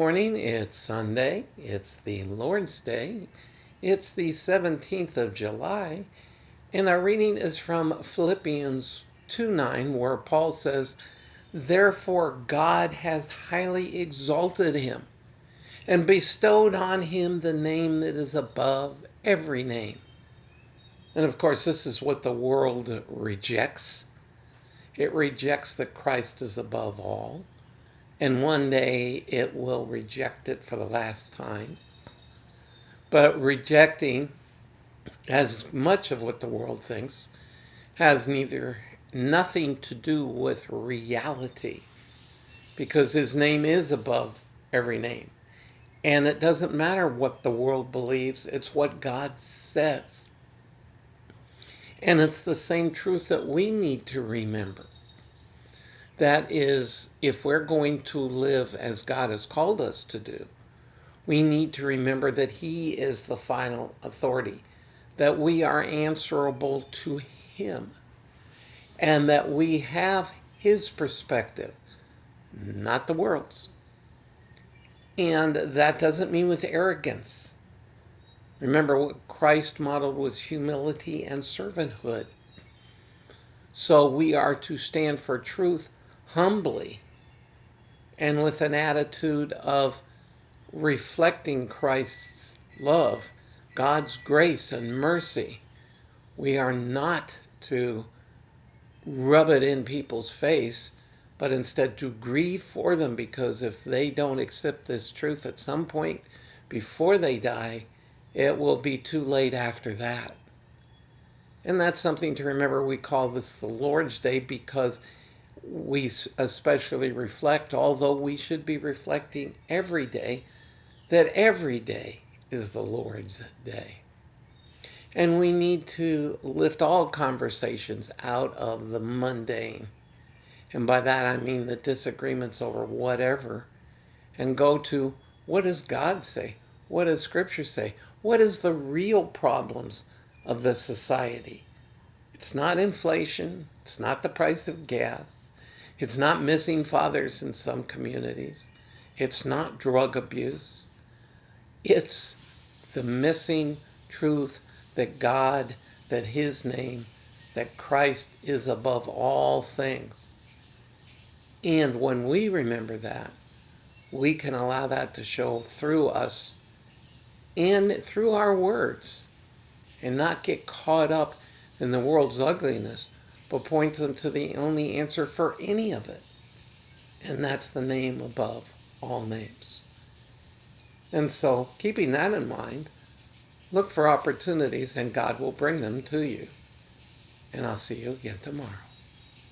Morning, it's Sunday, it's the Lord's Day, it's the 17th of July, and our reading is from Philippians 2:9, where Paul says, "Therefore God has highly exalted him and bestowed on him the name that is above every name." And of course, this is what the world rejects. It rejects that Christ is above all. And one day it will reject it for the last time. But rejecting as much of what the world thinks has nothing to do with reality, because his name is above every name. And it doesn't matter what the world believes, it's what God says. And it's the same truth that we need to remember. That is, if we're going to live as God has called us to do, we need to remember that He is the final authority, that we are answerable to Him, and that we have His perspective, not the world's. And that doesn't mean with arrogance. Remember, what Christ modeled was humility and servanthood. So we are to stand for truth humbly and with an attitude of reflecting Christ's love, God's grace and mercy. We are not to rub it in people's face, but instead to grieve for them, because if they don't accept this truth at some point before they die, it will be too late after that. And that's something to remember. We call this the Lord's Day because we especially reflect, although we should be reflecting every day, that every day is the Lord's Day. And we need to lift all conversations out of the mundane. And by that I mean the disagreements over whatever, and go to, what does God say? What does Scripture say? What is the real problems of the society? It's not inflation. It's not the price of gas. It's not missing fathers in some communities. It's not drug abuse. It's the missing truth that God, that His name, that Christ is above all things. And when we remember that, we can allow that to show through us and through our words, and not get caught up in the world's ugliness, but point them to the only answer for any of it. And that's the name above all names. And so, keeping that in mind, look for opportunities and God will bring them to you. And I'll see you again tomorrow.